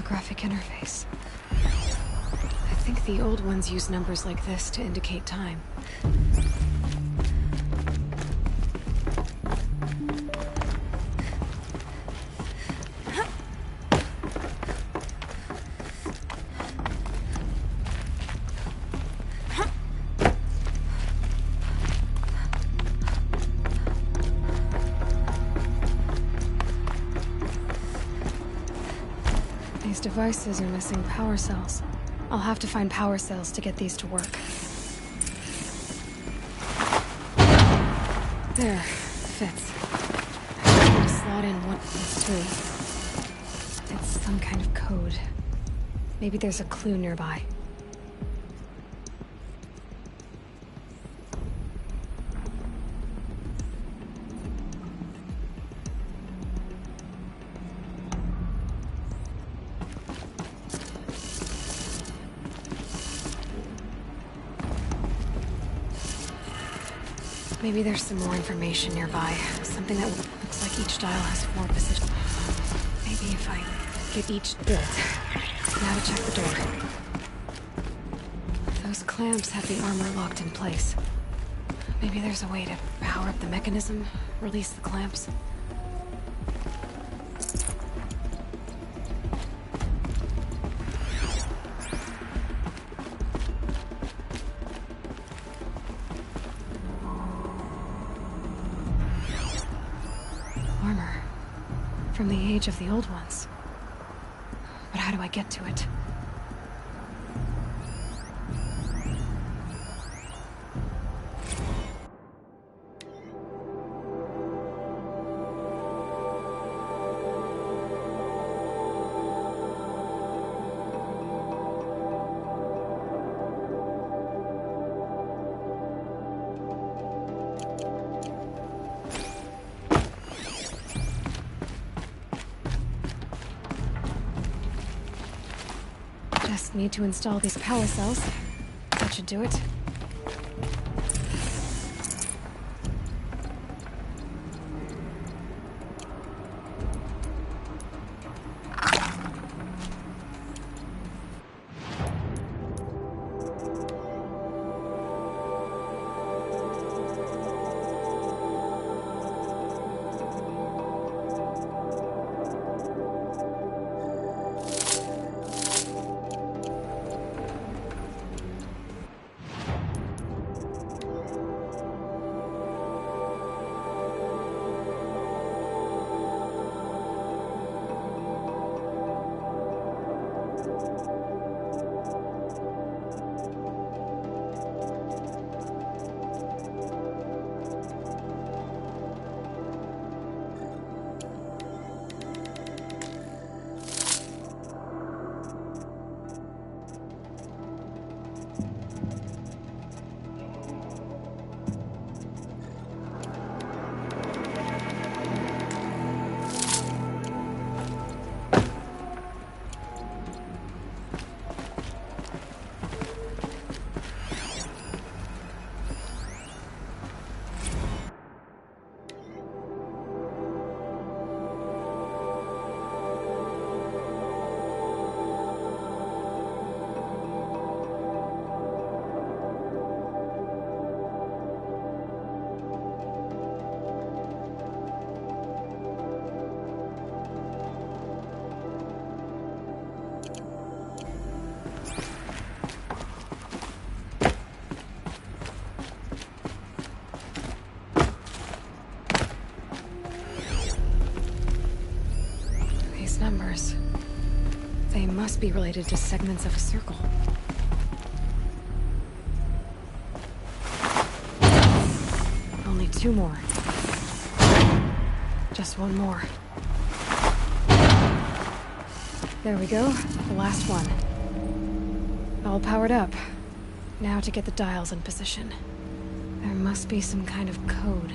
Holographic interface. I think the old ones use numbers like this to indicate time. These devices are missing power cells. I'll have to find power cells to get these to work. There, fits. I just need to slot in 1 and 2. It's some kind of code. Maybe there's a clue nearby. Maybe there's some more information nearby. Something that looks like each dial has 4 positions. Maybe if I get each built. Now to check the door. Those clamps have the armor locked in place. Maybe there's a way to power up the mechanism, release the clamps. Armor. From the age of the old ones. But how do I get to it? Just need to install these power cells. That should do it. Numbers. They must be related to segments of a circle. Only 2 more. Just 1 more. There we go, the last one. All powered up. Now to get the dials in position. There must be some kind of code.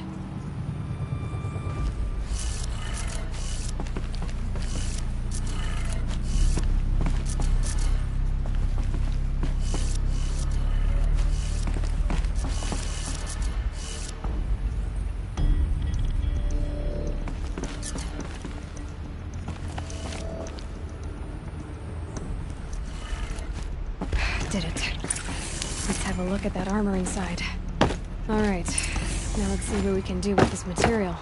did it. Let's have a look at that armor inside. Alright, now let's see what we can do with this material.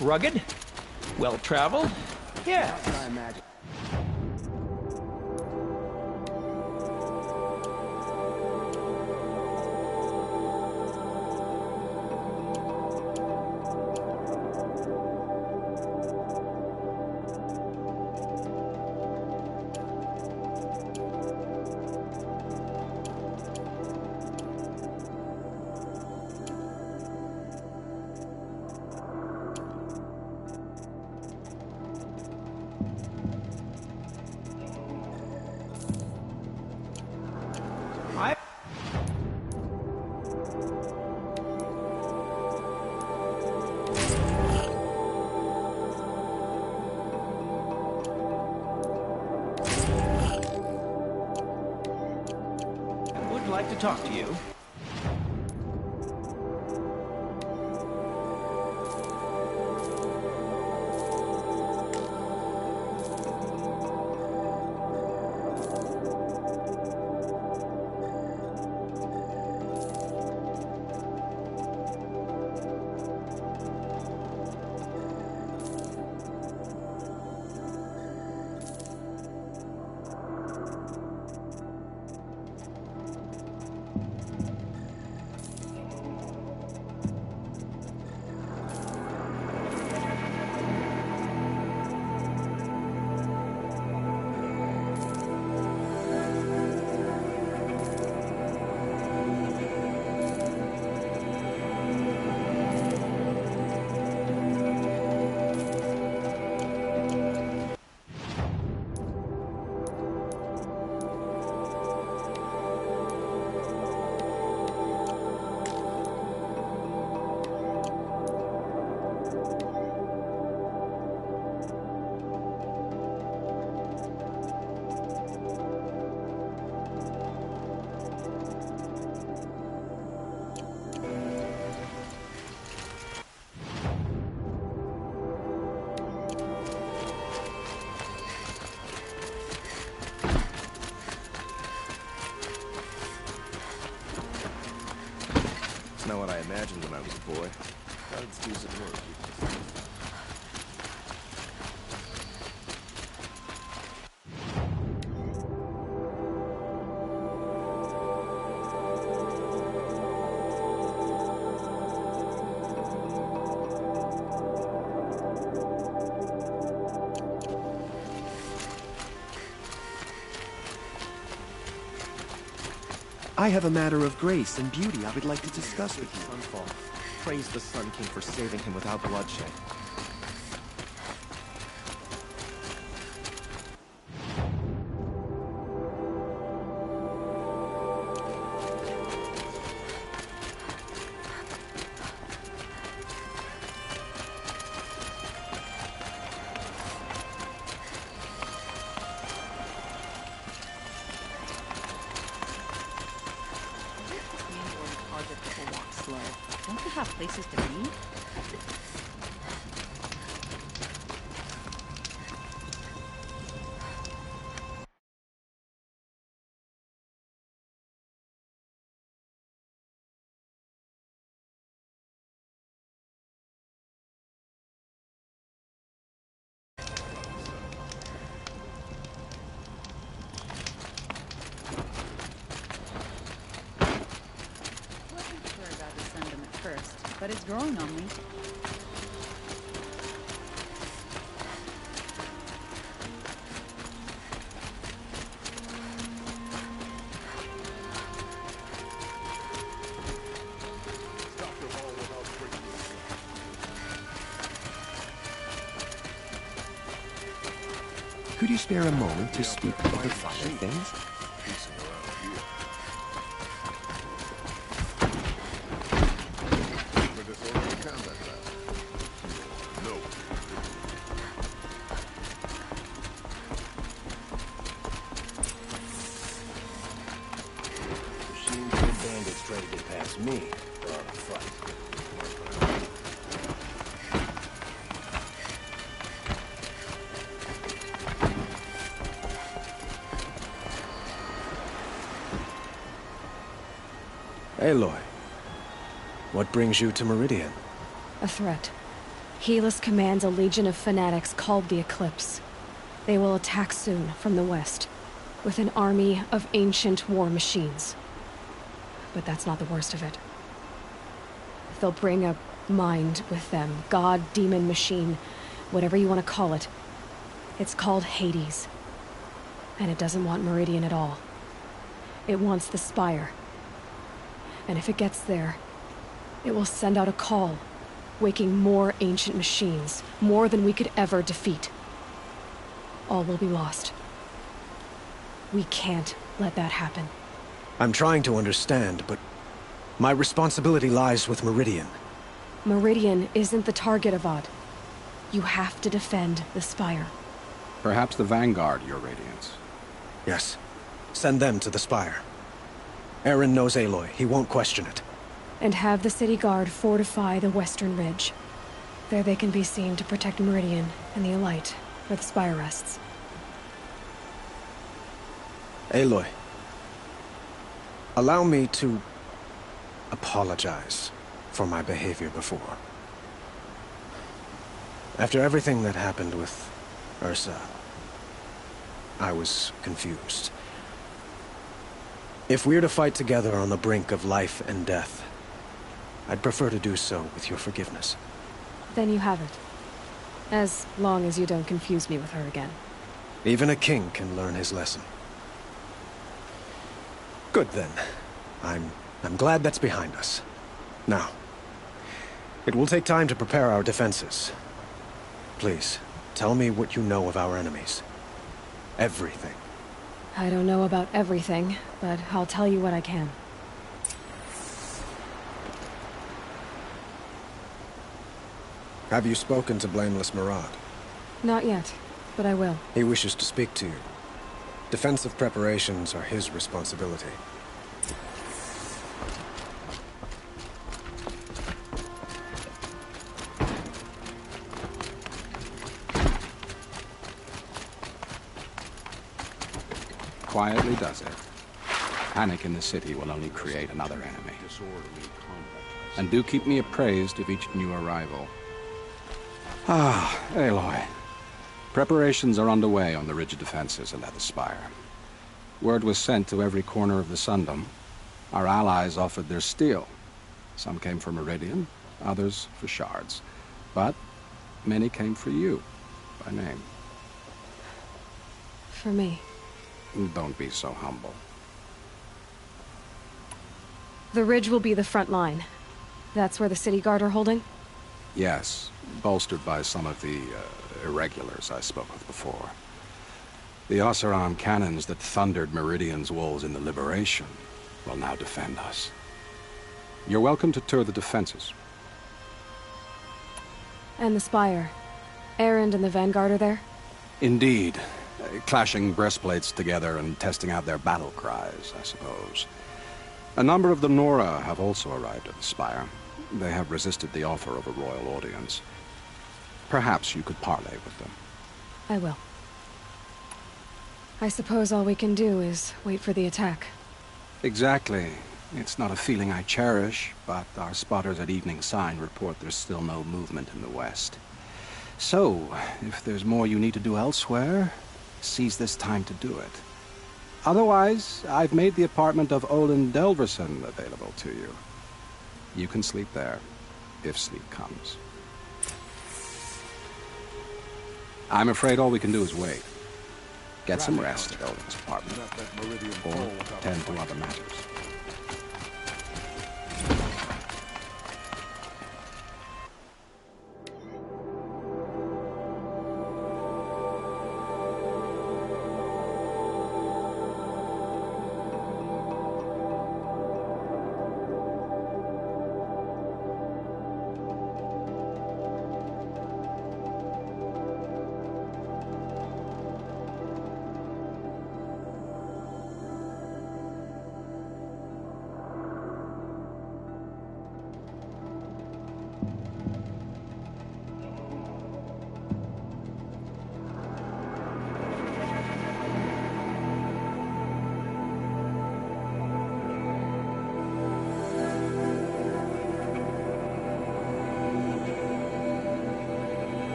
Rugged? Well-traveled? Yeah. I imagine. Would like to talk to you. Not what I imagined when I was a boy. Let's do some work. I have a matter of grace and beauty I would like to discuss with you. Sunfall. Praise the Sun King for saving him without bloodshed. Don't we have places to be? But it's growing on me. Could you spare a moment to speak of the finer things? Try to get past me. They're on a fight. Aloy, what brings you to Meridian? A threat. Helis commands a legion of fanatics called the Eclipse. They will attack soon from the west, with an army of ancient war machines. But that's not the worst of it. They'll bring a mind with them, god, demon, machine, whatever you want to call it. It's called Hades. And it doesn't want Meridian at all. It wants the Spire. And if it gets there, it will send out a call, waking more ancient machines, more than we could ever defeat. All will be lost. We can't let that happen. I'm trying to understand, but my responsibility lies with Meridian. Meridian isn't the target, Avad. You have to defend the Spire. Perhaps the Vanguard, Your Radiance. Yes. Send them to the Spire. Aaron knows Aloy. He won't question it. And have the city guard fortify the western ridge. There they can be seen to protect Meridian and the Elite, where the Spire rests. Aloy, allow me to apologize for my behavior before. After everything that happened with Ursa, I was confused. If we're to fight together on the brink of life and death, I'd prefer to do so with your forgiveness. Then you have it. As long as you don't confuse me with her again. Even a king can learn his lesson. Good then. I'm glad that's behind us. Now, it will take time to prepare our defenses. Please, tell me what you know of our enemies. Everything. I don't know about everything, but I'll tell you what I can. Have you spoken to Blameless Murad? Not yet, but I will. He wishes to speak to you. Defensive preparations are his responsibility. Quietly does it. Panic in the city will only create another enemy. And do keep me appraised of each new arrival. Ah, Aloy. Preparations are underway on the ridge of defenses and at the Spire. Word was sent to every corner of the Sundom. Our allies offered their steel. Some came for Meridian, others for shards. But many came for you, by name. For me. Don't be so humble. The ridge will be the front line. That's where the city guard are holding? Yes, bolstered by some of the irregulars I spoke of before. The Oseram cannons that thundered Meridian's walls in the Liberation will now defend us. You're welcome to tour the defenses. And the Spire. Erend and the Vanguard are there? Indeed. Clashing breastplates together and testing out their battle cries, I suppose. A number of the Nora have also arrived at the Spire. They have resisted the offer of a royal audience. Perhaps you could parley with them. I will. I suppose all we can do is wait for the attack. Exactly. It's not a feeling I cherish, but our spotters at Evening Sign report there's still no movement in the west. So, if there's more you need to do elsewhere, seize this time to do it. Otherwise, I've made the apartment of Olin Delverson available to you. You can sleep there, if sleep comes. I'm afraid all we can do is wait. Get some rest at Olin's apartment, or tend to other matters.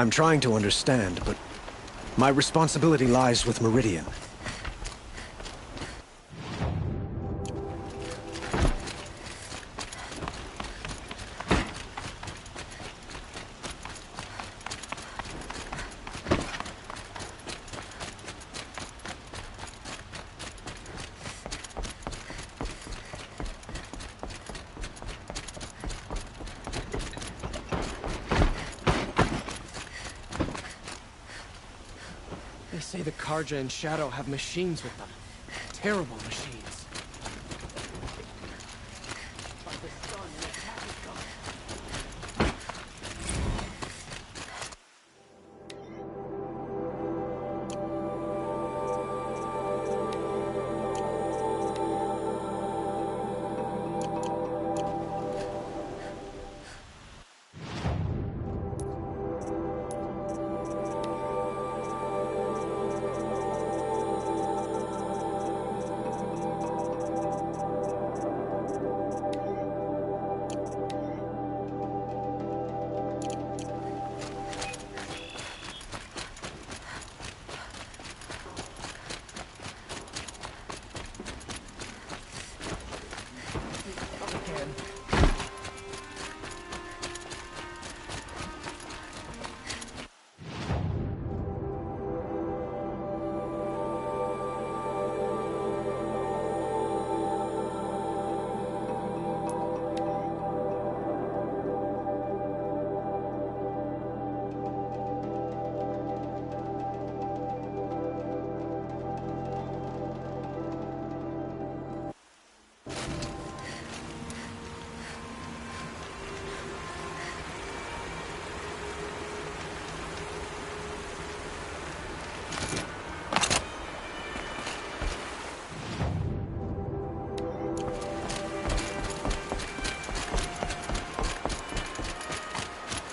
I'm trying to understand, but my responsibility lies with Meridian. They say the Karja and Shadow have machines with them. Terrible machines.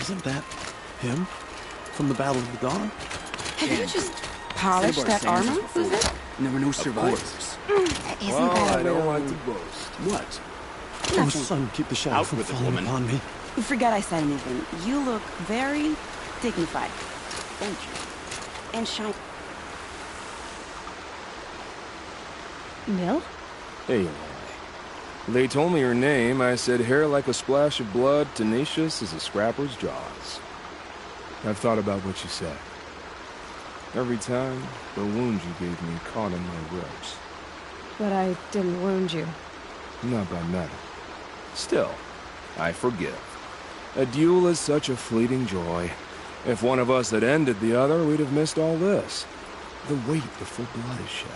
Isn't that him? From the Battle of the Dawn? Have you just polished that armor, is it? Never know survivors. Isn't that a little... like to boast. What? Oh, Nothing. son, keep the shadow from falling upon me. You forgot I said anything. You look very dignified. Thank you. And shine. Nil? Hey, they told me your name. I said hair like a splash of blood, tenacious as a scrapper's jaws. I've thought about what you said. Every time, the wound you gave me caught in my ribs. But I didn't wound you. Not by metal. Still, I forgive. A duel is such a fleeting joy. If one of us had ended the other, we'd have missed all this. The weight before blood is shed,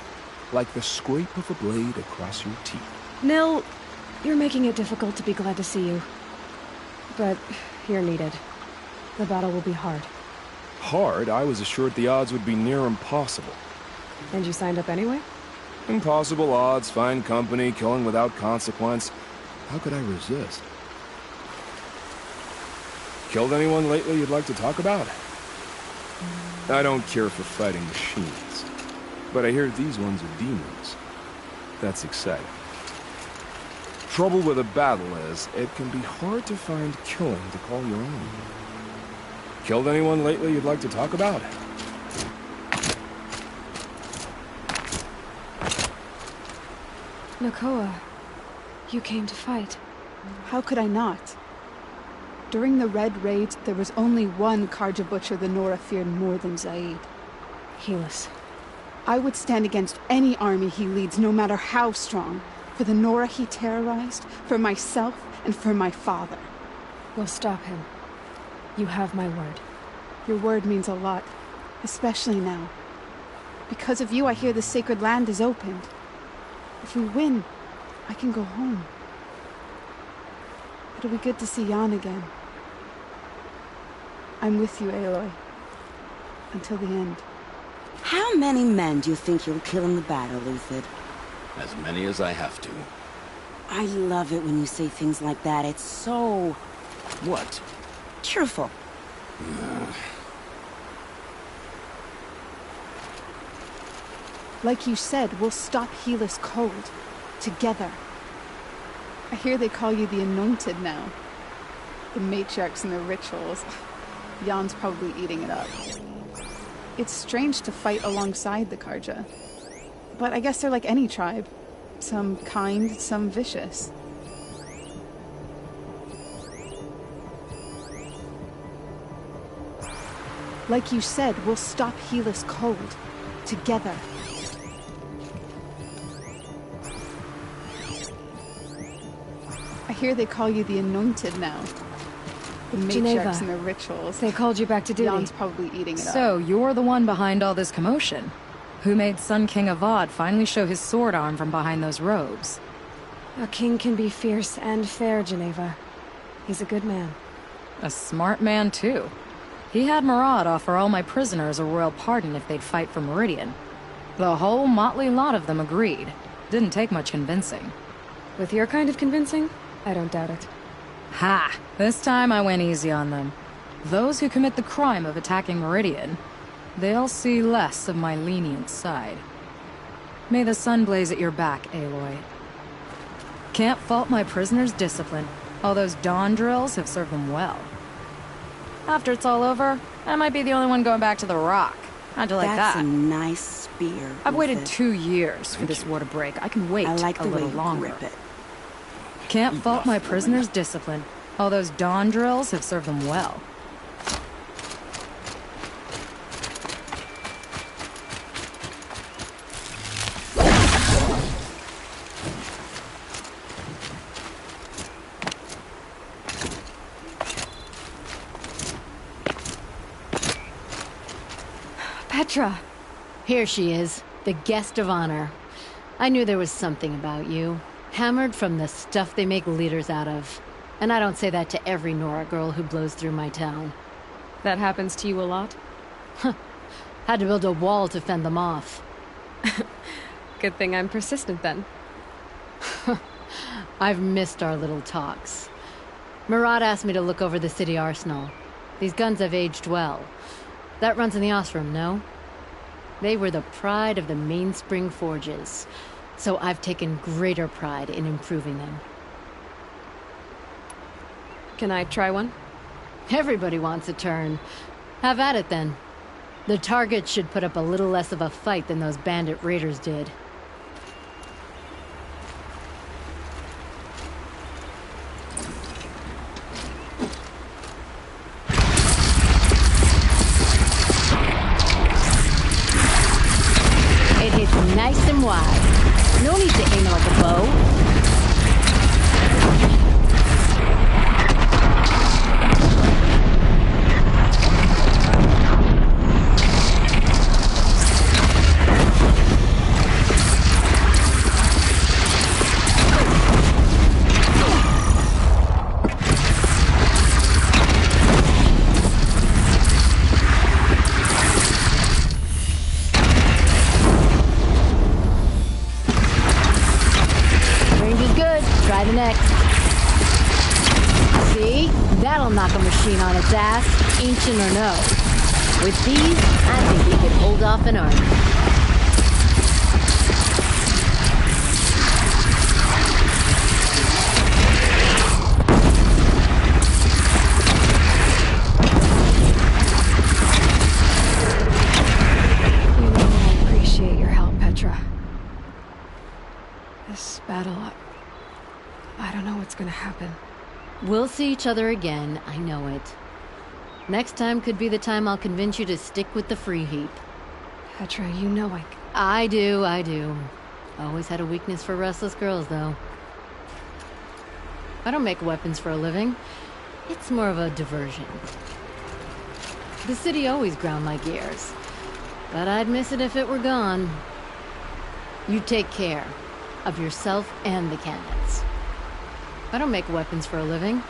like the scrape of a blade across your teeth. Nil, you're making it difficult to be glad to see you. But you're needed. The battle will be hard. Hard? I was assured the odds would be near impossible. And you signed up anyway? Impossible odds, fine company, killing without consequence. How could I resist? Killed anyone lately you'd like to talk about? I don't care for fighting machines, but I hear these ones are demons. That's exciting. Trouble with a battle is, it can be hard to find killing to call your own. Killed anyone lately you'd like to talk about? Nakoa, you came to fight. How could I not? During the Red Raids, there was only one Karja butcher the Nora feared more than Zaid. Helis. I would stand against any army he leads, no matter how strong. For the Nora he terrorized, for myself, and for my father. We'll stop him. You have my word. Your word means a lot, especially now. Because of you, I hear the sacred land is opened. If we win, I can go home. It'll be good to see Jan again. I'm with you, Aloy. Until the end. How many men do you think you'll kill in the battle, Luthid? As many as I have to. I love it when you say things like that. It's so... What? cheerful. Like you said, we'll stop Helis cold. Together. I hear they call you the Anointed now. The matriarchs and the rituals. Jan's probably eating it up. It's strange to fight alongside the Karja. But I guess they're like any tribe. Some kind, some vicious. Like you said, we'll stop Helus cold. Together. I hear they call you the Anointed now. The matriarchs Geneva. and their rituals. They called you back to duty. Jan's probably eating it up. So, you're the one behind all this commotion? Who made Sun King Avad finally show his sword arm from behind those robes? A king can be fierce and fair, Geneva. He's a good man. A smart man, too. He had Murad offer all my prisoners a royal pardon if they'd fight for Meridian. The whole motley lot of them agreed. Didn't take much convincing. With your kind of convincing, I don't doubt it. Ha! This time I went easy on them. Those who commit the crime of attacking Meridian, they'll see less of my lenient side. May the sun blaze at your back, Aloy. Can't fault my prisoners' discipline. All those dawn drills have served them well. After it's all over, I might be the only one going back to the Rock. How'd you like that? That's a nice spear. I've waited Rufus. 2 years for this war to break. I can wait I like a the way little you longer. grip it. Can't fault my prisoners' discipline. All those dawn drills have served them well. Petra! Here she is, the guest of honor. I knew there was something about you. Hammered from the stuff they make leaders out of. And I don't say that to every Nora girl who blows through my town. That happens to you a lot? Had to build a wall to fend them off. Good thing I'm persistent then. I've missed our little talks. Murad asked me to look over the city arsenal. These guns have aged well. That runs in the Osram, no? They were the pride of the Mainspring Forges. So I've taken greater pride in improving them. Can I try one? Everybody wants a turn. Have at it then. The target should put up a little less of a fight than those bandit raiders did. It hits nice and wide. No need to aim like a bow. Try the next. See? That'll knock a machine on its ass, ancient or no. With these, I think we could hold off an army. You know I appreciate your help, Petra. This battle, I don't know what's gonna happen. We'll see each other again, I know it. Next time could be the time I'll convince you to stick with the free heap. Petra, you know I do. Always had a weakness for restless girls, though. I don't make weapons for a living. It's more of a diversion. The city always ground my gears. But I'd miss it if it were gone. You take care of yourself and the cannons. I don't make weapons for a living.